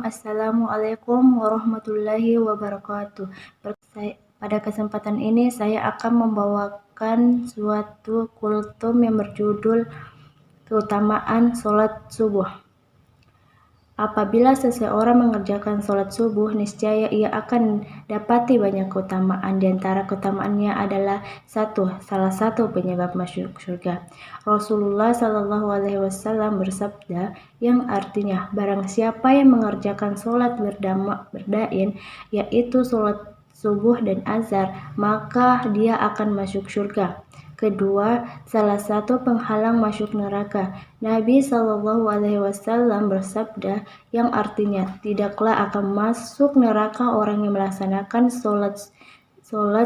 Assalamualaikum warahmatullahi wabarakatuh. Pada kesempatan ini saya akan membawakan suatu kultum yang berjudul keutamaan sholat subuh. Apabila seseorang mengerjakan sholat subuh, niscaya ia akan dapati banyak keutamaan. Di antara keutamaannya adalah salah satu penyebab masuk surga. Rasulullah SAW bersabda yang artinya, barang siapa yang mengerjakan sholat berdain, yaitu sholat subuh dan azhar, maka dia akan masuk surga. Kedua, salah satu penghalang masuk neraka. Nabi SAW bersabda yang artinya, tidaklah akan masuk neraka orang yang melaksanakan sholat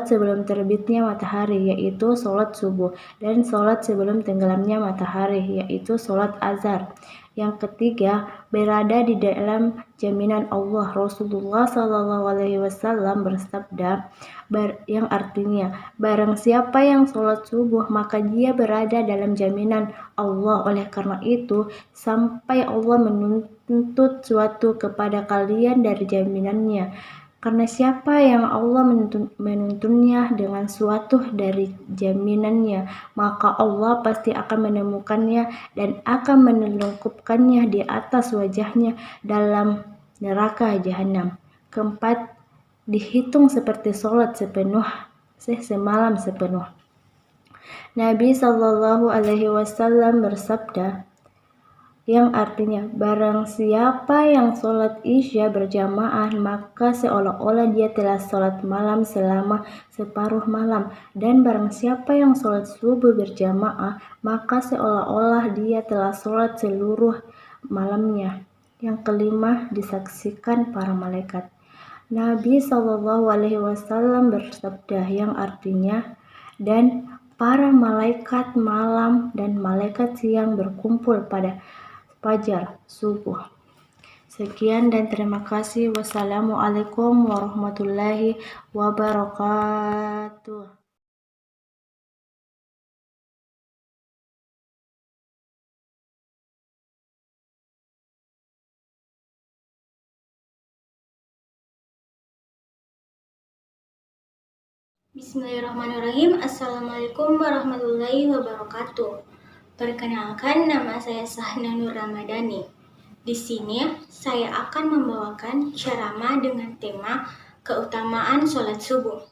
sebelum terbitnya matahari, yaitu sholat subuh, dan sholat sebelum tenggelamnya matahari, yaitu sholat azhar. Yang ketiga, berada di dalam jaminan Allah. Rasulullah SAW bersabda yang artinya, barang siapa yang sholat subuh, maka dia berada dalam jaminan Allah. Oleh karena itu, sampai Allah menuntut suatu kepada kalian dari jaminannya. Karena siapa yang Allah menuntunnya dengan suatu dari jaminannya, maka Allah pasti akan menemukannya dan akan menelungkupkannya di atas wajahnya dalam neraka jahanam. Keempat, dihitung seperti sholat semalam sepenuh. Nabi SAW bersabda yang artinya, barang siapa yang sholat isya berjamaah, maka seolah-olah dia telah sholat malam selama separuh malam. Dan barang siapa yang sholat subuh berjamaah, maka seolah-olah dia telah sholat seluruh malamnya. Yang kelima, disaksikan para malaikat. Nabi SAW bersabda yang artinya, dan para malaikat malam dan malaikat siang berkumpul pada fajar subuh. Sekian dan terima kasih. Wassalamualaikum warahmatullahi wabarakatuh. Bismillahirrahmanirrahim. Assalamualaikum warahmatullahi wabarakatuh. Perkenalkan, nama saya Sahna Nur Ramadhani. Di sini saya akan membawakan ceramah dengan tema keutamaan sholat subuh.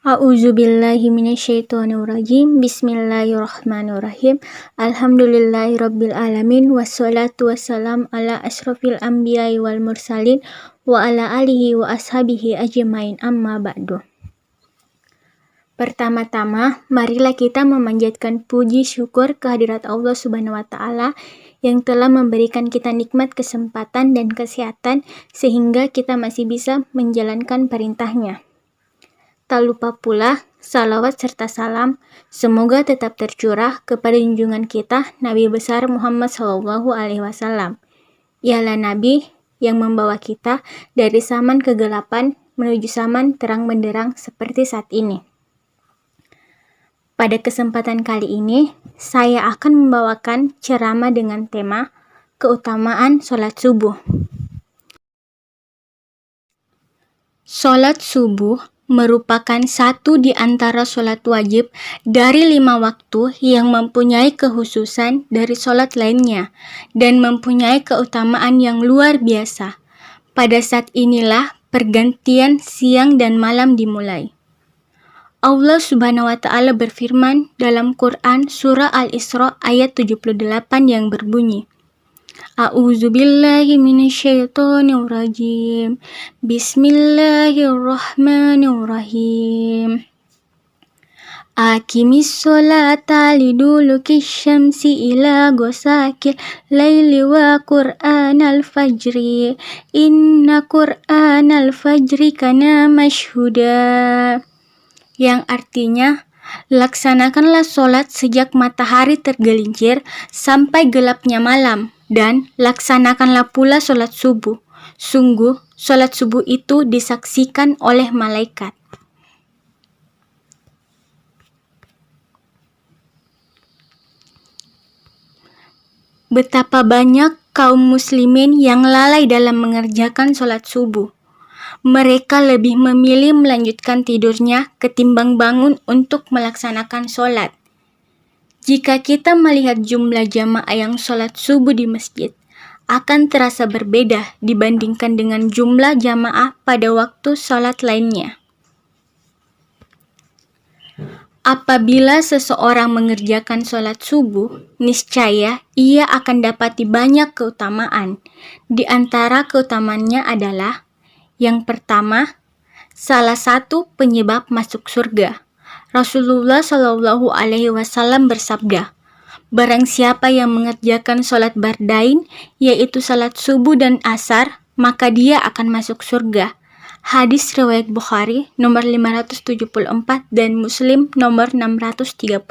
A'udzubillahi minasyaitonirrajim. Bismillahirrahmanirrahim. Alhamdulillahirabbil alamin wassalatu wassalam ala asyrafil anbiya'i wal mursalin wa ala alihi wa ashabihi ajmain, amma ba'du. Pertama-tama, marilah kita memanjatkan puji syukur kehadirat Allah Subhanahu wa Ta'ala yang telah memberikan kita nikmat kesempatan dan kesehatan sehingga kita masih bisa menjalankan perintahnya. Tak lupa pula, salawat serta salam semoga tetap tercurah kepada junjungan kita Nabi besar Muhammad SAW. Ialah Nabi yang membawa kita dari zaman kegelapan menuju zaman terang benderang seperti saat ini. Pada kesempatan kali ini, saya akan membawakan ceramah dengan tema keutamaan sholat subuh. Sholat subuh merupakan satu di antara sholat wajib dari 5 waktu yang mempunyai kekhususan dari sholat lainnya dan mempunyai keutamaan yang luar biasa. Pada saat inilah pergantian siang dan malam dimulai. Allah Subhanahu wa Ta'ala berfirman dalam Quran surah Al-Isra ayat 78 yang berbunyi, A'udzubillahi minasyaitonirrajim. Bismillahirrahmanirrahim. Aqimis sholata liduluki syamsi ila ghosakil laili wa qur'anal fajri inna qur'anal fajri kana masyhuda, yang artinya laksanakanlah sholat sejak matahari tergelincir sampai gelapnya malam, dan laksanakanlah pula sholat subuh. Sungguh, sholat subuh itu disaksikan oleh malaikat. Betapa banyak kaum muslimin yang lalai dalam mengerjakan sholat subuh. Mereka lebih memilih melanjutkan tidurnya ketimbang bangun untuk melaksanakan sholat. Jika kita melihat jumlah jamaah yang sholat subuh di masjid, akan terasa berbeda dibandingkan dengan jumlah jamaah pada waktu sholat lainnya. Apabila seseorang mengerjakan sholat subuh, niscaya ia akan dapati banyak keutamaan. Di antara keutamaannya adalah: yang pertama, salah satu penyebab masuk surga. Rasulullah Shallallahu Alaihi Wasallam bersabda, barang siapa yang mengerjakan sholat bardain, yaitu sholat subuh dan asar, maka dia akan masuk surga. Hadis riwayat Bukhari nomor 574 dan Muslim nomor 635.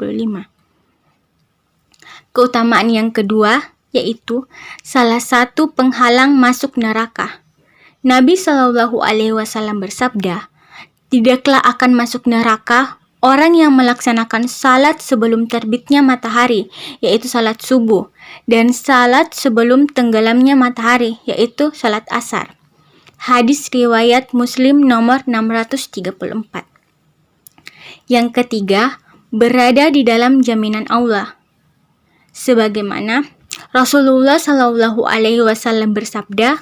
Keutamaan yang kedua yaitu salah satu penghalang masuk neraka. Nabi Shallallahu Alaihi Wasallam bersabda, tidaklah akan masuk neraka orang yang melaksanakan salat sebelum terbitnya matahari, yaitu salat subuh, dan salat sebelum tenggelamnya matahari, yaitu salat asar. Hadis riwayat Muslim nomor 634. Yang ketiga, berada di dalam jaminan Allah. Sebagaimana Rasulullah Shallallahu Alaihi Wasallam bersabda,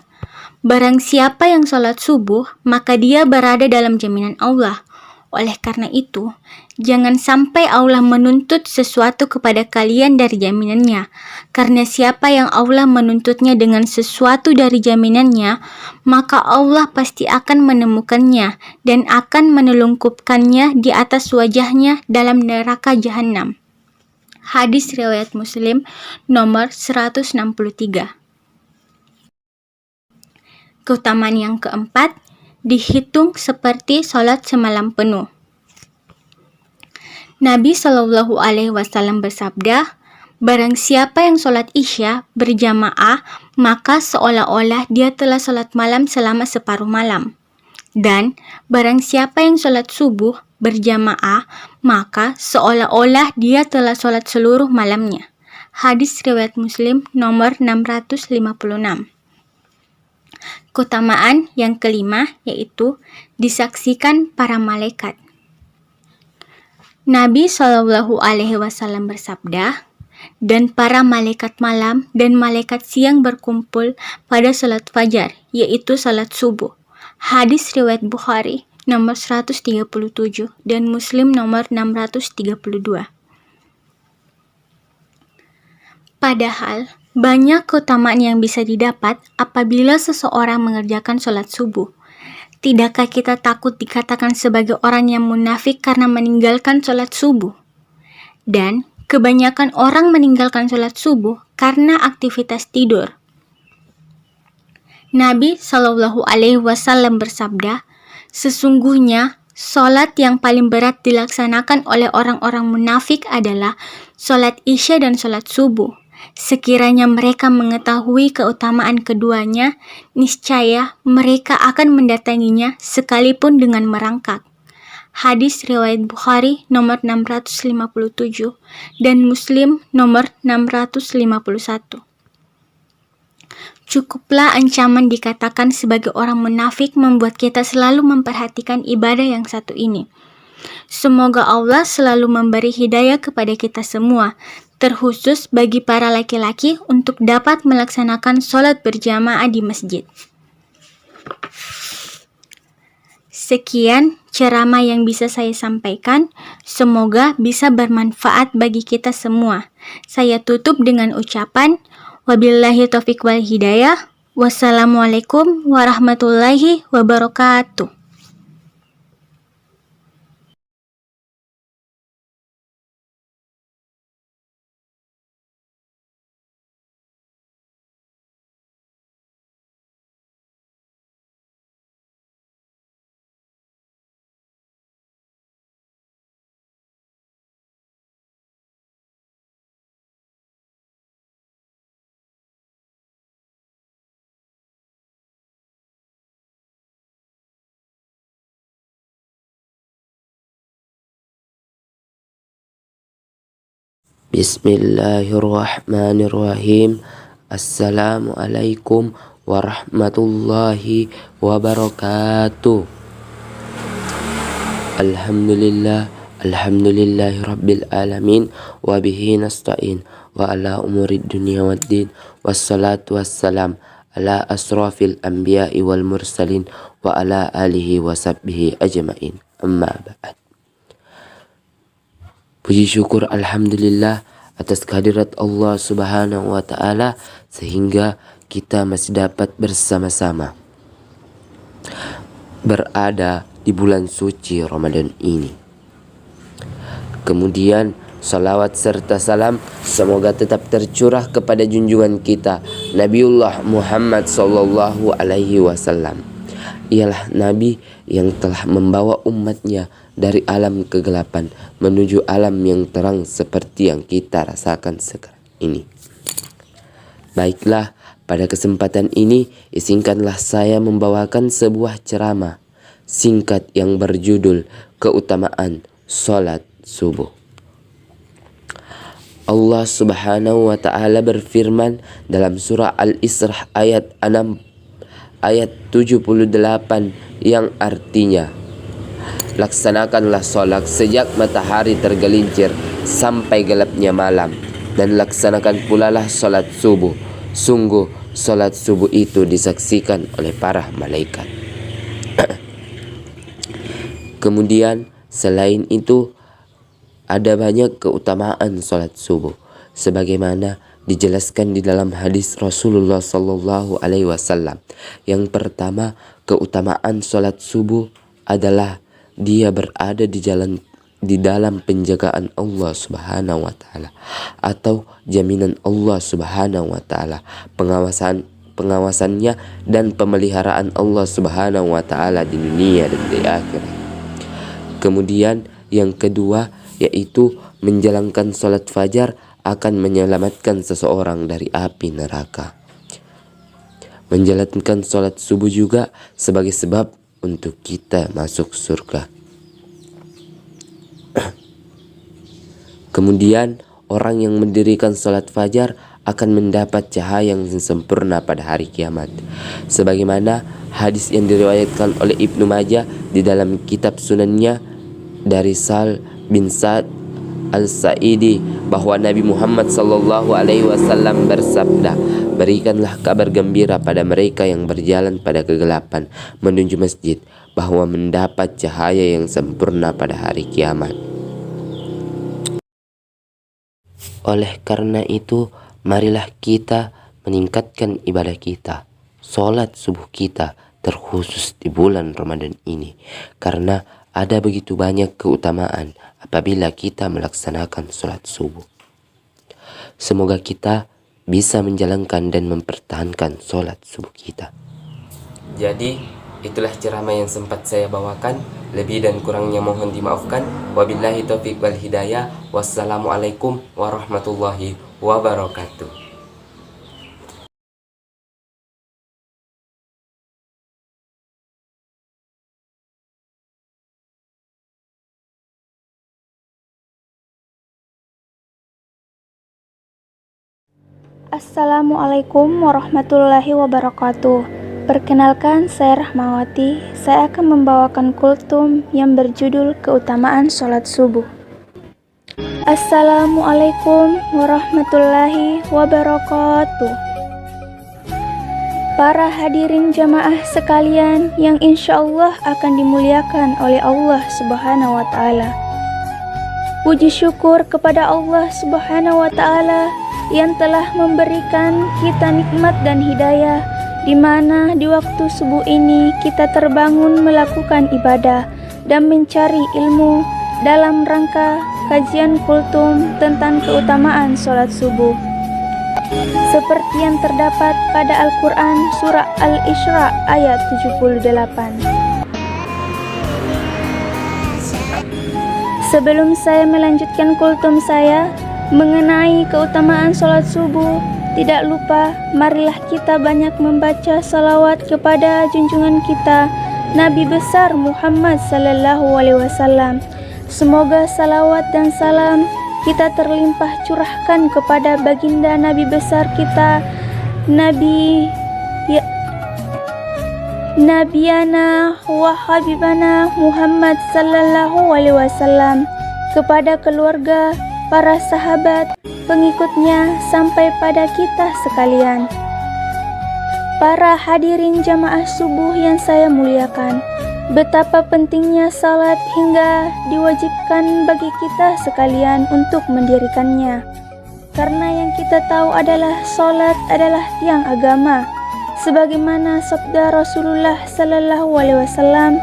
barang siapa yang sholat subuh, maka dia berada dalam jaminan Allah. Oleh karena itu, jangan sampai Allah menuntut sesuatu kepada kalian dari jaminannya. Karena siapa yang Allah menuntutnya dengan sesuatu dari jaminannya, maka Allah pasti akan menemukannya dan akan menelungkupkannya di atas wajahnya dalam neraka jahanam. Hadis riwayat Muslim nomor 163. Keutamaan yang keempat, dihitung seperti sholat semalam penuh. Nabi Shallallahu Alaihi Wasallam bersabda, barang siapa yang sholat isya berjamaah, maka seolah-olah dia telah sholat malam selama separuh malam. Dan barang siapa yang sholat subuh berjamaah, maka seolah-olah dia telah sholat seluruh malamnya. Hadis riwayat Muslim nomor 656. Keutamaan yang kelima yaitu disaksikan para malaikat. Nabi Shallallahu Alaihi Wasallam bersabda, dan para malaikat malam dan malaikat siang berkumpul pada salat fajar, yaitu salat subuh. Hadis riwayat Bukhari nomor 137 dan Muslim nomor 632. Padahal, banyak keutamaan yang bisa didapat apabila seseorang mengerjakan sholat subuh. Tidakkah kita takut dikatakan sebagai orang yang munafik karena meninggalkan sholat subuh? Dan kebanyakan orang meninggalkan sholat subuh karena aktivitas tidur. Nabi Shallallahu Alaihi Wasallam bersabda, sesungguhnya sholat yang paling berat dilaksanakan oleh orang-orang munafik adalah sholat isya dan sholat subuh. Sekiranya mereka mengetahui keutamaan keduanya, niscaya mereka akan mendatanginya sekalipun dengan merangkak. Hadis riwayat Bukhari nomor 657 dan Muslim nomor 651. Cukuplah ancaman dikatakan sebagai orang munafik membuat kita selalu memperhatikan ibadah yang satu ini. Semoga Allah selalu memberi hidayah kepada kita semua, terkhusus bagi para laki-laki untuk dapat melaksanakan sholat berjamaah di masjid. Sekian ceramah yang bisa saya sampaikan, semoga bisa bermanfaat bagi kita semua. Saya tutup dengan ucapan, wabillahi taufiq wal hidayah, wassalamualaikum warahmatullahi wabarakatuh. Bismillahirrahmanirrahim. Assalamualaikum warahmatullahi wabarakatuh. Alhamdulillahi rabbil alamin wa bihi nasta'in wa ala umurid dunya waddin wassalatu wassalam ala asrafil anbiya'i wal mursalin wa ala alihi wa sahbihi ajma'in. Amma ba'd. Puji syukur alhamdulillah atas kehadirat Allah Subhanahu wa ta'ala sehingga kita masih dapat bersama-sama berada di bulan suci Ramadan ini. Kemudian salawat serta salam semoga tetap tercurah kepada junjungan kita Nabiullah Muhammad sallallahu alaihi wasallam. Ialah Nabi yang telah membawa umatnya dari alam kegelapan menuju alam yang terang seperti yang kita rasakan sekarang ini. Baiklah, pada kesempatan ini izinkanlah saya membawakan sebuah ceramah singkat yang berjudul Keutamaan Salat Subuh. Allah Subhanahu wa ta'ala berfirman dalam surah Al-Isra ayat 78 yang artinya, laksanakanlah sholat sejak matahari tergelincir sampai gelapnya malam, dan laksanakan pula lah sholat subuh. Sungguh sholat subuh itu disaksikan oleh para malaikat. Kemudian selain itu ada banyak keutamaan sholat subuh, sebagaimana dijelaskan di dalam hadis Rasulullah Sallallahu Alaihi Wasallam. Yang pertama, keutamaan sholat subuh adalah dia berada di dalam penjagaan Allah Subhanahu wa ta'ala, atau jaminan Allah Subhanahu wa ta'ala, pengawasannya dan pemeliharaan Allah Subhanahu wa ta'ala di dunia dan di akhirat. Kemudian yang kedua yaitu menjalankan sholat fajar akan menyelamatkan seseorang dari api neraka. Menjalankan sholat subuh juga sebagai sebab untuk kita masuk surga. Kemudian orang yang mendirikan sholat fajar akan mendapat cahaya yang sempurna pada hari kiamat, sebagaimana hadis yang diriwayatkan oleh Ibnu Majah di dalam kitab sunannya dari Sal bin Sa'd Al-Sa'idi bahwa Nabi Muhammad sallallahu alaihi wasallam bersabda, berikanlah kabar gembira pada mereka yang berjalan pada kegelapan menuju masjid bahwa mendapat cahaya yang sempurna pada hari kiamat. Oleh karena itu, marilah kita meningkatkan ibadah kita, sholat subuh kita, terkhusus di bulan Ramadan ini, karena ada begitu banyak keutamaan apabila kita melaksanakan sholat subuh. Semoga kita bisa menjalankan dan mempertahankan sholat subuh kita. Jadi, itulah ceramah yang sempat saya bawakan. Lebih dan kurangnya mohon dimaafkan. Wabillahi taufiq wal hidayah. Wassalamualaikum warahmatullahi wabarakatuh. Assalamualaikum warahmatullahi wabarakatuh. Perkenalkan, saya Rahmawati. Saya akan membawakan kultum yang berjudul Keutamaan Sholat Subuh. Assalamualaikum warahmatullahi wabarakatuh. Para hadirin jamaah sekalian yang insya Allah akan dimuliakan oleh Allah Subhanahu wa ta'ala. Puji syukur kepada Allah Subhanahu wa ta'ala yang telah memberikan kita nikmat dan hidayah, di mana di waktu subuh ini kita terbangun melakukan ibadah dan mencari ilmu dalam rangka kajian kultum tentang keutamaan sholat subuh. Seperti yang terdapat pada Al-Quran surah Al-Isra ayat 78. Sebelum saya melanjutkan kultum saya mengenai keutamaan sholat subuh, tidak lupa marilah kita banyak membaca salawat kepada junjungan kita Nabi besar Muhammad sallallahu alaihi wasallam. Semoga salawat dan salam kita terlimpah curahkan kepada baginda Nabi besar kita, Nabiana wa Habibana Muhammad sallallahu alaihi wasallam, kepada keluarga, para sahabat, pengikutnya, sampai pada kita sekalian. Para hadirin jamaah subuh yang saya muliakan, betapa pentingnya salat hingga diwajibkan bagi kita sekalian untuk mendirikannya. Karena yang kita tahu adalah salat adalah tiang agama. Sebagaimana sabda Rasulullah sallallahu alaihi wasallam,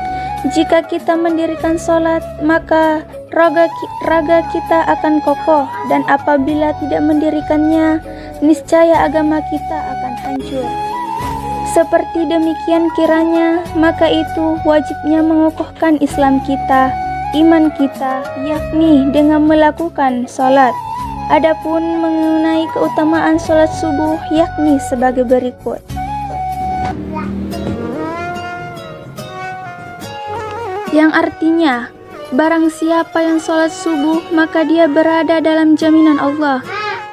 jika kita mendirikan salat, maka raga kita akan kokoh, dan apabila tidak mendirikannya, niscaya agama kita akan hancur. Seperti demikian kiranya, maka itu wajibnya mengokohkan Islam kita, iman kita, yakni dengan melakukan salat. Adapun mengenai keutamaan salat subuh, yakni sebagai berikut. Yang artinya, barang siapa yang salat subuh, maka dia berada dalam jaminan Allah.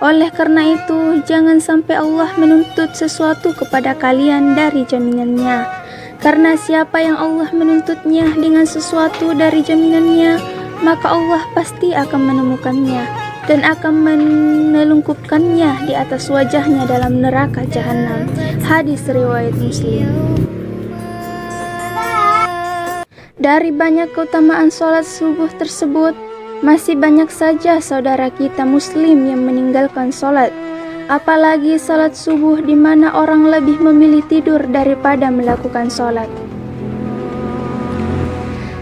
Oleh karena itu, jangan sampai Allah menuntut sesuatu kepada kalian dari jaminannya. Karena siapa yang Allah menuntutnya dengan sesuatu dari jaminannya, maka Allah pasti akan menemukannya dan akan menelungkupkannya di atas wajahnya dalam neraka jahanam. Hadis riwayat Muslim. Dari banyak keutamaan sholat subuh tersebut, masih banyak saja saudara kita muslim yang meninggalkan sholat. Apalagi sholat subuh di mana orang lebih memilih tidur daripada melakukan sholat.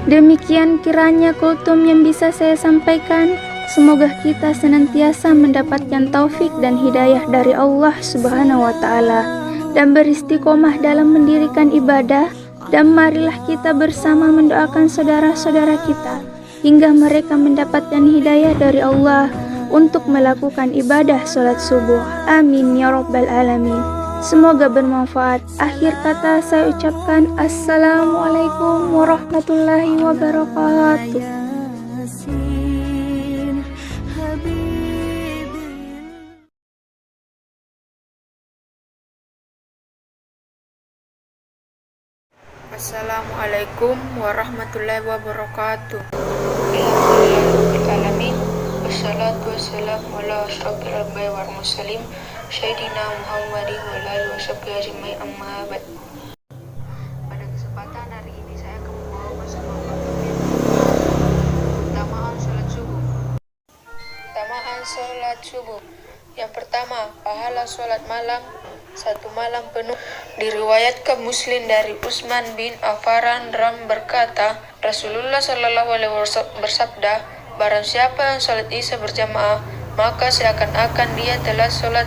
Demikian kiranya kultum yang bisa saya sampaikan. Semoga kita senantiasa mendapatkan taufik dan hidayah dari Allah Subhanahu wa Ta'ala, dan beristiqomah dalam mendirikan ibadah. Dan marilah kita bersama mendoakan saudara-saudara kita hingga mereka mendapatkan hidayah dari Allah untuk melakukan ibadah sholat subuh. Amin ya rabbal alamin. Semoga bermanfaat. Akhir kata saya ucapkan Assalamualaikum warahmatullahi wabarakatuh. Assalamualaikum warahmatullahi wabarakatuh. Alhamdulillahirrahmanirrahim. Wassalatu wassalamu ala asyrafil anbiya'i wal mursalin Sayyidina Muhammadin wa ala alihi washabbihi ajma'in, amma ba'd. Pada kesempatan hari ini saya akan membawakan sebuah materi keutamaan salat subuh. Keutamaan salat subuh. Yang pertama, pahala salat malam 1 malam penuh. Diriwayatkan Muslim dari Utsman bin Affan berkata, Rasulullah Shallallahu Alaihi Wasallam bersabda, barang siapa yang salat isya berjamaah, maka seakan-akan dia telah salat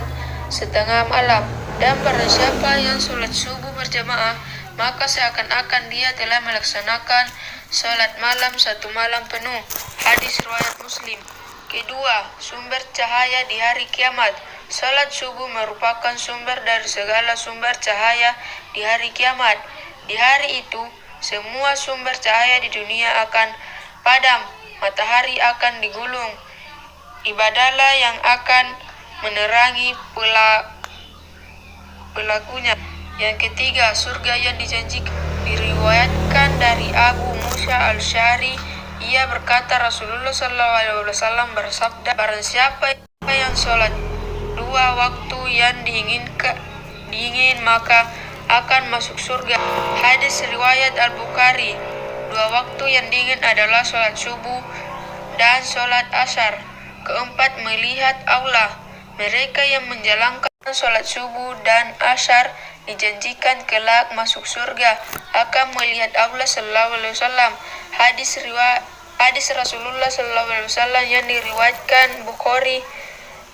setengah malam, dan barang siapa yang salat subuh berjamaah, maka seakan-akan dia telah melaksanakan salat malam 1 malam penuh. Hadis riwayat Muslim. Kedua, sumber cahaya di hari kiamat. Salat subuh merupakan sumber dari segala sumber cahaya di hari kiamat. Di hari itu, semua sumber cahaya di dunia akan padam, matahari akan digulung. Ibadahlah yang akan menerangi pelakunya. Yang ketiga, surga yang dijanjikan. Diriwayatkan dari Abu Musa al-Syari, ia berkata Rasulullah SAW bersabda, barang siapa yang sholat 2 waktu yang diingin maka akan masuk surga. Hadis riwayat Al-Bukhari. 2 waktu yang diingin adalah sholat subuh dan sholat asar. Keempat, melihat Allah. Mereka yang menjalankan sholat subuh dan asar dijanjikan kelak masuk surga akan melihat Allah Sallallahu Alaihi Wasallam. Hadis Rasulullah Sallallahu Alaihi Wasallam yang diriwayatkan Bukhari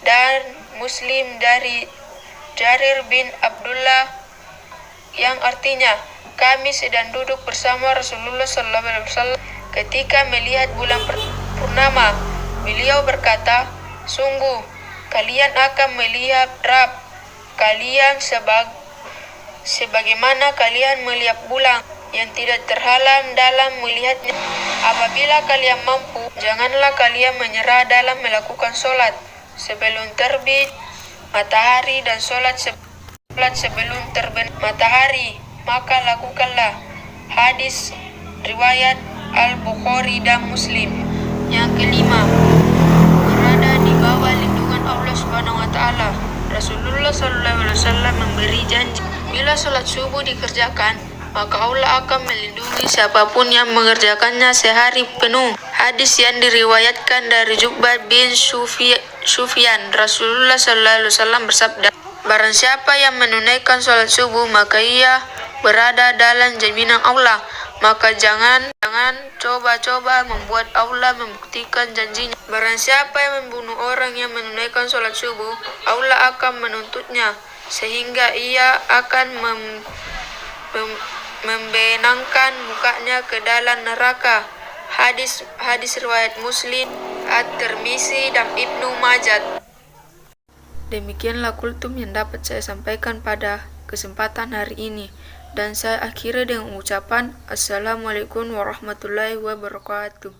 dan Muslim dari Jarir bin Abdullah yang artinya, kami sedang duduk bersama Rasulullah Sallallahu Alaihi Wasallam ketika melihat bulan purnama. Beliau berkata, sungguh kalian akan melihat Rabb kalian sebagaimana kalian melihat bulan. yang tidak terhalang dalam melihatnya. Apabila kalian mampu, janganlah kalian menyerah dalam melakukan sholat sebelum terbit matahari dan sholat sebelum terbenam matahari, maka lakukanlah. Hadis riwayat Al-Bukhari dan Muslim. Yang kelima, berada di bawah lindungan Allah Subhanahu wa taala. Rasulullah SAW memberi janji, bila sholat subuh dikerjakan, maka Allah akan melindungi siapapun yang mengerjakannya sehari penuh. Hadis yang diriwayatkan dari Ju'bah bin Sufyan. Rasulullah SAW bersabda, barang siapa yang menunaikan sholat subuh, maka ia berada dalam jaminan Allah. Maka jangan coba-coba membuat Allah membuktikan janjinya. Barang siapa yang membunuh orang yang menunaikan sholat subuh, Allah akan menuntutnya, sehingga ia akan membenangkan mukanya ke dalam neraka. Hadis riwayat Muslim, At-Tirmizi dan Ibnu Majah. Demikianlah kultum yang dapat saya sampaikan pada kesempatan hari ini. Dan saya akhiri dengan ucapan Assalamualaikum warahmatullahi wabarakatuh.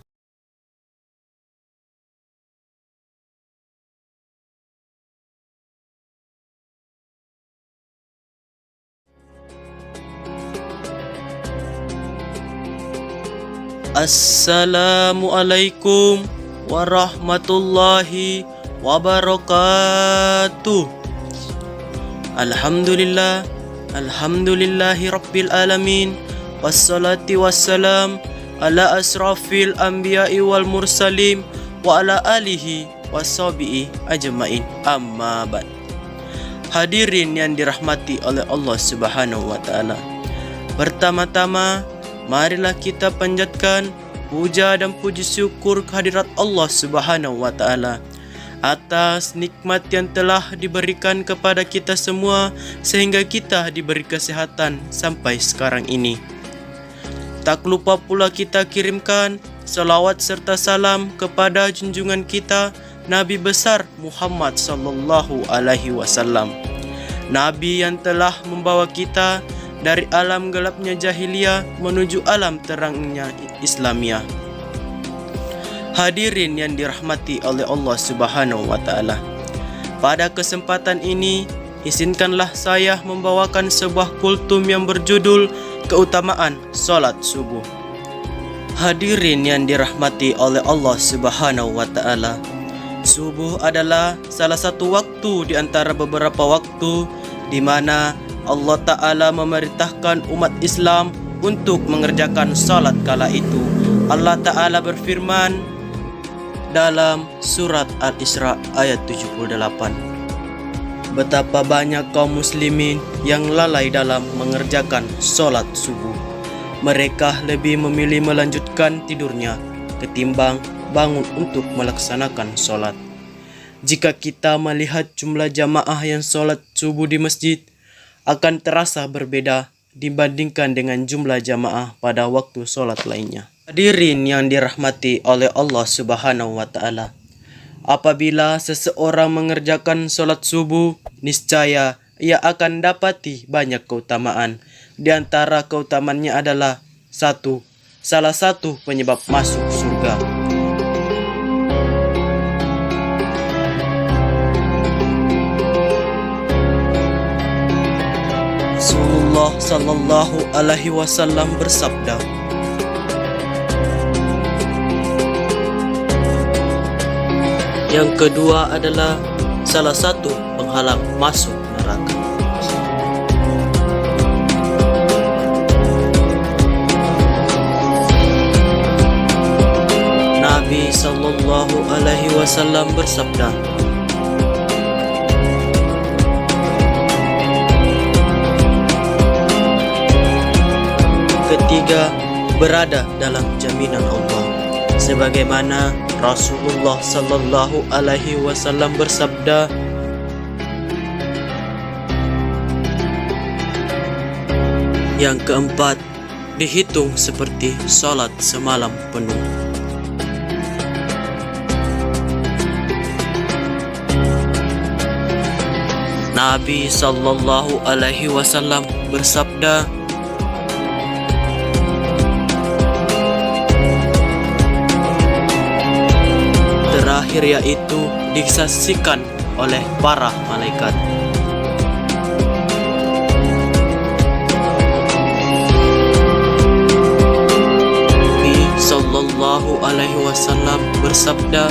Assalamualaikum warahmatullahi wabarakatuh. Alhamdulillahi rabbil alamin. Wassalatu wassalam ala asrafil anbiya'i wal mursalin wa ala alihi washabihi ajmain. Amma ba'd. Hadirin yang dirahmati oleh Allah Subhanahu wa taala. Pertama-tama, marilah kita panjatkan puja dan puji syukur kehadirat Allah Subhanahu wa taala atas nikmat yang telah diberikan kepada kita semua sehingga kita diberi kesehatan sampai sekarang ini. Tak lupa pula kita kirimkan salawat serta salam kepada junjungan kita Nabi besar Muhammad sallallahu alaihi wasallam. Nabi yang telah membawa kita dari alam gelapnya jahiliyah menuju alam terangnya Islamiyah. Hadirin yang dirahmati oleh Allah Subhanahu wa taala. Pada kesempatan ini, izinkanlah saya membawakan sebuah kultum yang berjudul Keutamaan Salat Subuh. Hadirin yang dirahmati oleh Allah Subhanahu wa taala. Subuh adalah salah satu waktu di antara beberapa waktu di mana Allah Ta'ala memerintahkan umat Islam untuk mengerjakan salat kala itu. Allah Ta'ala berfirman dalam surat Al-Isra ayat 78. Betapa banyak kaum muslimin yang lalai dalam mengerjakan salat subuh. Mereka lebih memilih melanjutkan tidurnya ketimbang bangun untuk melaksanakan salat. Jika kita melihat jumlah jamaah yang salat subuh di masjid, akan terasa berbeda dibandingkan dengan jumlah jamaah pada waktu salat lainnya. Hadirin yang dirahmati oleh Allah Subhanahu wa taala. Apabila seseorang mengerjakan salat subuh, niscaya ia akan dapati banyak keutamaan. Di antara keutamaannya adalah salah satu penyebab masuk surga. Rasulullah sallallahu alaihi wasallam bersabda, yang kedua adalah salah satu penghalang masuk neraka. Nabi sallallahu alaihi wasallam bersabda, ketiga, berada dalam jaminan Allah. Sebagaimana Rasulullah sallallahu alaihi wasallam bersabda, yang keempat, dihitung seperti salat semalam penuh. Nabi sallallahu alaihi wasallam bersabda, terakhir yaitu disaksikan oleh para malaikat. Nabi Sallallahu Alaihi Wasallam bersabda,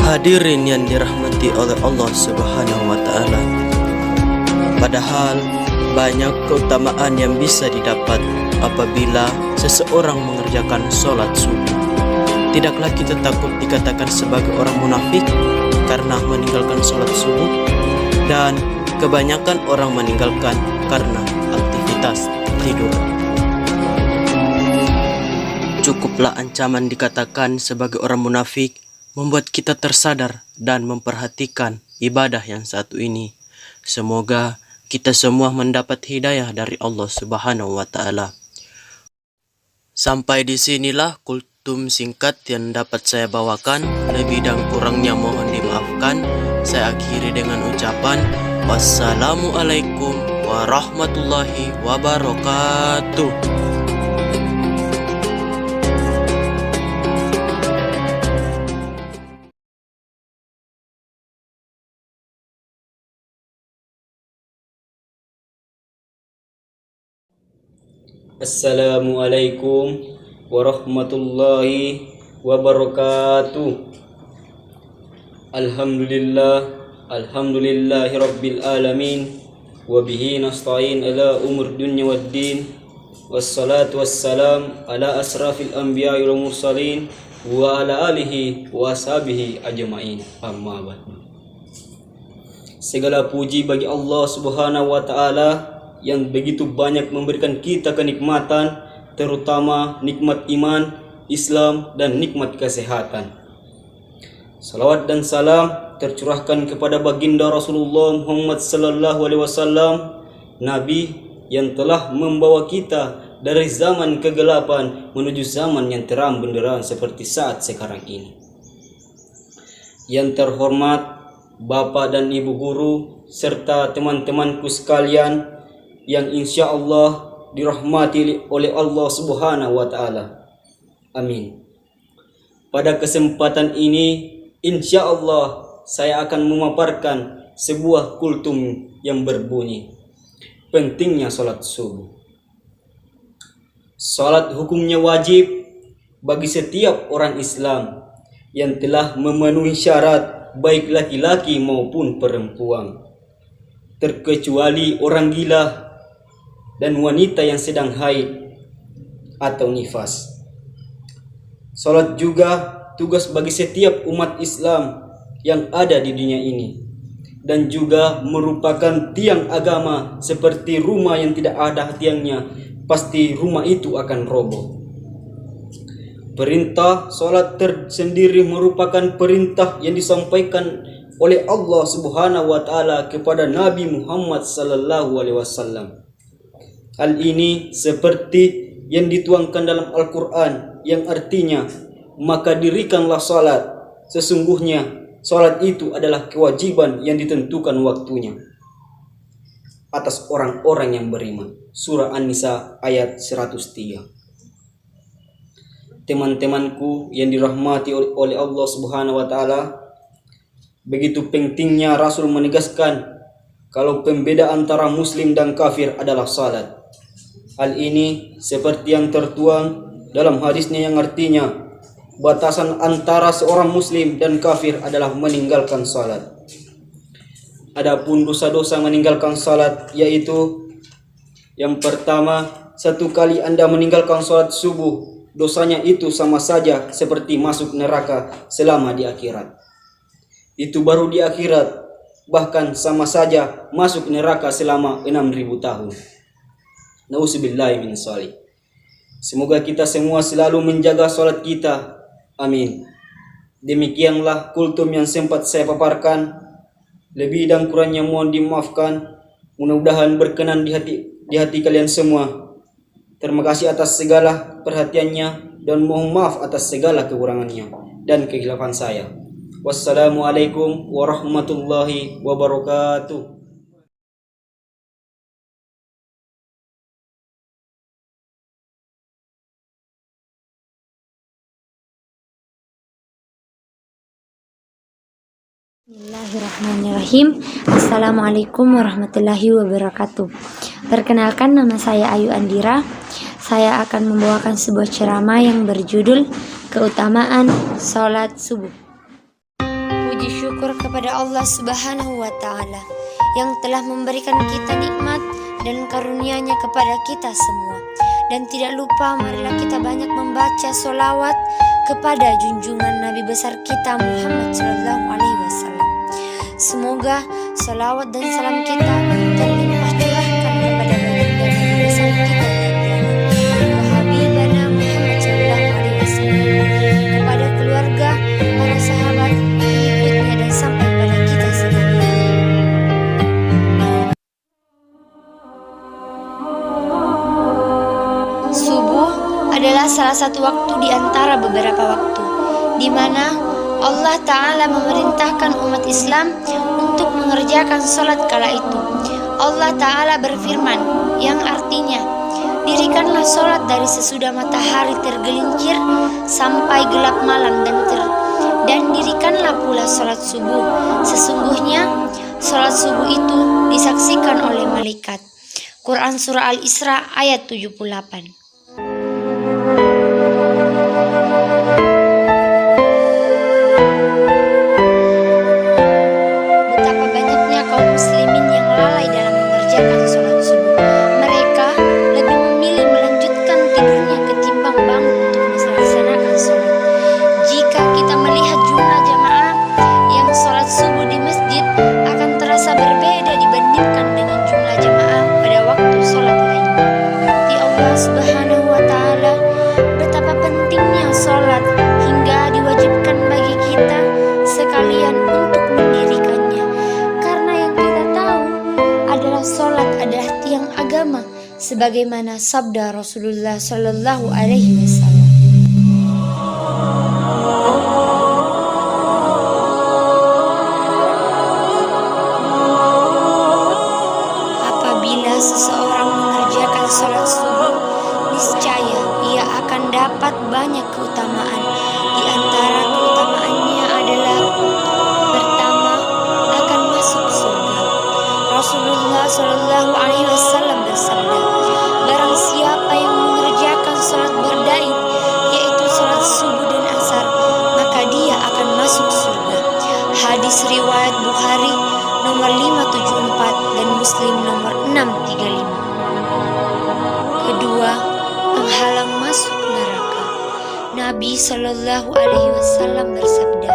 hadirin yang dirahmati oleh Allah Subhanahu wa taala. Padahal banyak keutamaan yang bisa didapat apabila seseorang mengerjakan sholat subuh. Tidaklah kita takut dikatakan sebagai orang munafik karena meninggalkan sholat subuh, dan kebanyakan orang meninggalkan karena aktivitas tidur. Cukuplah ancaman dikatakan sebagai orang munafik membuat kita tersadar dan memperhatikan ibadah yang satu ini. Semoga kita semua mendapat hidayah dari Allah Subhanahu wa taala. Sampai di sinilah kultum singkat yang dapat saya bawakan. Lebih dan kurangnya mohon dimaafkan. Saya akhiri dengan ucapan wassalamualaikum warahmatullahi wabarakatuh. Assalamualaikum warahmatullahi wabarakatuh. Alhamdulillahi rabbil alamin, wabihi nasta'in ala umur dunya waddin, wassalatu wassalam ala asrafil anbiya'i wal mursalin wa ala alihi wa ashabihi ajma'in, amma ba'd. Segala puji bagi Allah Subhanahu wa ta'ala yang begitu banyak memberikan kita kenikmatan, terutama nikmat iman, Islam, dan nikmat kesehatan. Salawat dan salam tercurahkan kepada baginda Rasulullah Muhammad sallallahu alaihi wasallam, Nabi yang telah membawa kita dari zaman kegelapan menuju zaman yang terang benderang seperti saat sekarang ini. Yang terhormat Bapak dan Ibu guru serta teman-temanku sekalian yang insya Allah dirahmati oleh Allah Subhanahu wa taala. Amin. Pada kesempatan ini insya Allah saya akan memaparkan sebuah kultum yang berbunyi pentingnya salat subuh. Salat hukumnya wajib bagi setiap orang Islam yang telah memenuhi syarat baik laki-laki maupun perempuan, terkecuali orang gila dan wanita yang sedang haid atau nifas. Salat juga tugas bagi setiap umat Islam yang ada di dunia ini, dan juga merupakan tiang agama. Seperti rumah yang tidak ada tiangnya, pasti rumah itu akan roboh. Perintah salat tersendiri merupakan perintah yang disampaikan oleh Allah Subhanahu wa taala kepada Nabi Muhammad sallallahu alaihi wasallam. Hal ini seperti yang dituangkan dalam Al-Quran, yang artinya, maka dirikanlah salat. Sesungguhnya salat itu adalah kewajiban yang ditentukan waktunya atas orang-orang yang beriman. Surah An-Nisa ayat 103. Teman-temanku yang dirahmati oleh Allah Subhanahu wa taala, begitu pentingnya Rasul menegaskan kalau pembeda antara muslim dan kafir adalah salat. Hal ini seperti yang tertuang dalam hadisnya yang artinya batasan antara seorang muslim dan kafir adalah meninggalkan salat. Adapun dosa-dosa meninggalkan salat yaitu yang pertama, satu kali Anda meninggalkan salat subuh, dosanya itu sama saja seperti masuk neraka selama di akhirat. Itu baru di akhirat, bahkan sama saja masuk neraka selama 6.000 tahun. Nauzubillahi min dzalik. Semoga kita semua selalu menjaga salat kita. Amin. Demikianlah kultum yang sempat saya paparkan. Lebih dan kurangnya mohon dimaafkan. Mudah-mudahan berkenan di hati kalian semua. Terima kasih atas segala perhatiannya dan mohon maaf atas segala kekurangannya dan kekhilafan saya. Wassalamualaikum warahmatullahi wabarakatuh. Bismillahirrahmanirrahim. Assalamualaikum warahmatullahi wabarakatuh. Perkenalkan, nama saya Ayu Andira. Saya akan membawakan sebuah ceramah yang berjudul Keutamaan Salat Subuh. Puji syukur kepada Allah Subhanahu wa Ta'ala yang telah memberikan kita nikmat dan karunia-Nya kepada kita semua. Dan tidak lupa, marilah kita banyak membaca sholawat kepada junjungan Nabi besar kita Muhammad SAW. Semoga sholawat dan salam kita terlimpah curahkan kepada baginda Nabi besar kita wa habibana Muhammad SAW, kepada keluarga, para sahabat, pengikutnya, dan sampai pada kita sekalian. Subuh adalah salah satu waktu di antara beberapa waktu di mana Allah Ta'ala memerintahkan umat Islam untuk mengerjakan sholat kala itu. Allah Ta'ala berfirman yang artinya, dirikanlah sholat dari sesudah matahari tergelincir sampai gelap malam dan dirikanlah pula sholat subuh. Sesungguhnya sholat subuh itu disaksikan oleh malaikat. Quran Surah Al-Isra ayat 78. Sebagaimana sabda Rasulullah Sallallahu Alaihi Wasallam. Apabila seseorang mengerjakan sholat subuh, niscaya ia akan dapat banyak keutamaan. Di antara keutamaannya adalah pertama, akan masuk surga. Rasulullah Sallallahu Alaihi Wasallam bersabda, barang siapa yang mengerjakan sholat berdaid, yaitu sholat subuh dan asar, maka dia akan masuk surga. Hadis riwayat Bukhari nomor 574 dan Muslim nomor 635. Kedua, penghalang masuk neraka. Nabi Shallallahu Alaihi Wasallam bersabda,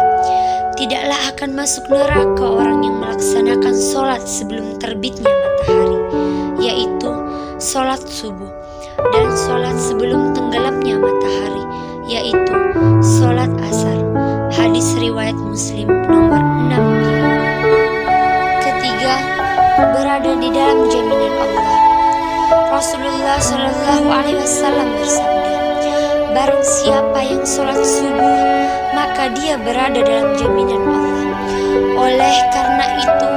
tidaklah akan masuk neraka orang yang melaksanakan sholat sebelum terbitnya matahari, yaitu sholat subuh, dan sholat sebelum tenggelamnya matahari, yaitu sholat asar. Hadis riwayat Muslim nomor 635. Ketiga, berada di dalam jaminan Allah. Rasulullah Shallallahu Alaihi Wasallam bersabda, barang siapa yang sholat subuh, maka dia berada dalam jaminan Allah. Oleh karena itu,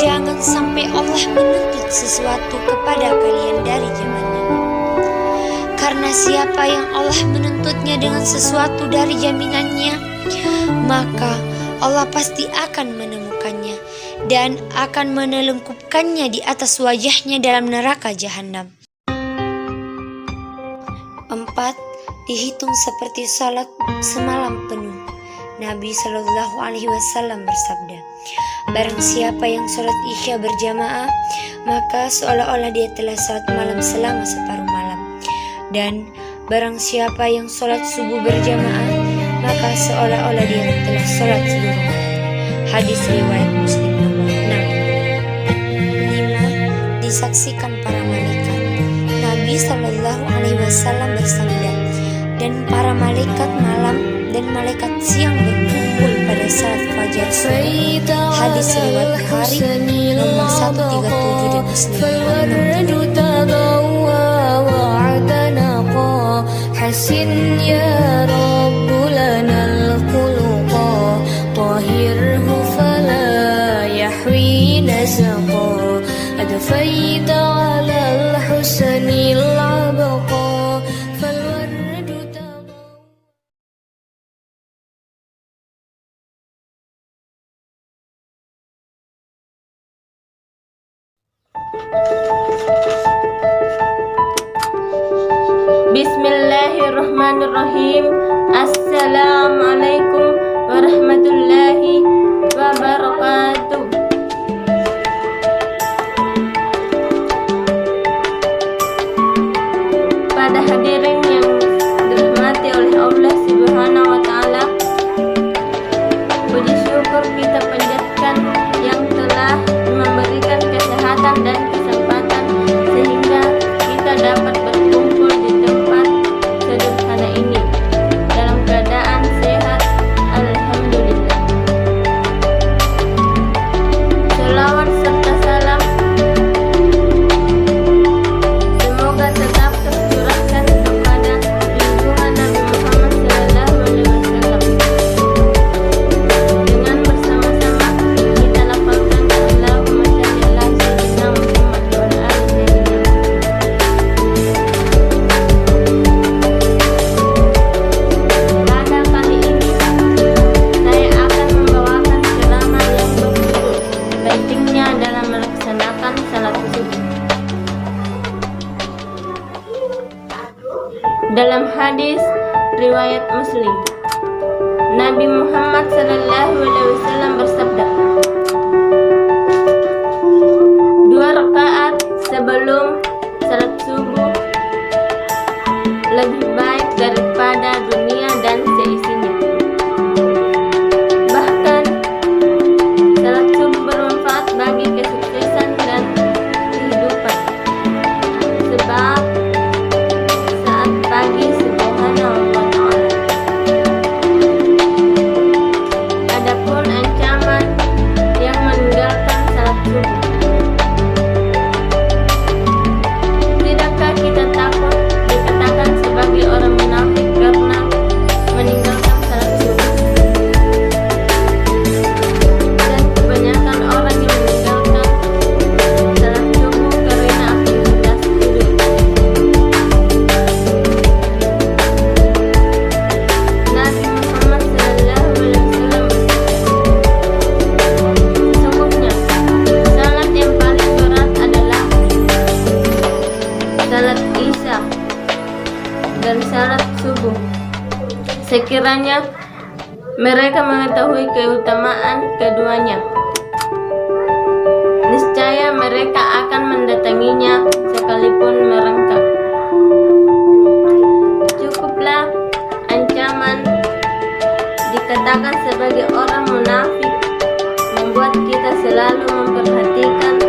jangan sampai Allah menuntut sesuatu kepada kalian dari jaminannya. Karena siapa yang Allah menuntutnya dengan sesuatu dari jaminannya, maka Allah pasti akan menemukannya dan akan menelungkupkannya di atas wajahnya dalam neraka jahanam. 4. Dihitung seperti salat semalam penuh. Nabi Shallallahu Alaihi Wasallam bersabda, barang siapa yang sholat isya berjamaah, maka seolah-olah dia telah sholat malam selama separuh malam. Dan barang siapa yang sholat subuh berjamaah, maka seolah-olah dia telah sholat seluruh malam. Hadis riwayat Muslim nomor 6. 5. Disaksikan para malaikat. Nabi Shallallahu Alaihi Wasallam bersabda, dan para malaikat malam dan malaikat siang berkumpul pada salat fajar subuh. Hadis riwayat Bukhari nomor 137 dan Muslim nomor 6. Bismillahirrahmanirrahim. Assalamualaikum warahmatullahi wabarakatuh. Pada hadirin yang dirahmati oleh Allah Subhanahu wa taala, puji syukur kita panjatkan yang telah memberikan kesehatan dan kesempatan sehingga kita dapat berkumpul di tempat sederhana ini dalam keadaan sehat. Alhamdulillah. Selawat serta salam semoga tetap tercurahkan kepada junjungan Nabi Muhammad SAW. Dengan bersama-sama kita lafalkan Allahumma shalli ala sayyidina Muhammad wa ala ali sayyidina. Pada kali ini saya akan membawakan ceramah yang berjudul pentingnya dalam melaksanakan salat subuh. Dalam hadis riwayat Muslim, Nabi Muhammad SAW bersabda, 2 rakaat sebelum salat subuh lebih baik daripada dunia dan seisinya. Bahkan salat subuh bermanfaat bagi kesuksesan dan kehidupan, sebab saat pagi Subhanahu wa ta'ala. Adapun ancaman yang meninggalkan salat subuh. Tidakkah kita takut dikatakan sebagai orang munafik karena meninggalkan salat subuh? Dan kebanyakan orang yang meninggalkan salat subuh karena aktivitas tidur. Nabi Muhammad SAW sesungguhnya salat yang paling berat adalah salat Isya dan salat subuh. Sekiranya mereka mengetahui keutamaan keduanya, niscaya mereka akan mendatanginya sekalipun merangkak. Cukuplah ancaman dikatakan sebagai orang munafik membuat kita selalu memperhatikan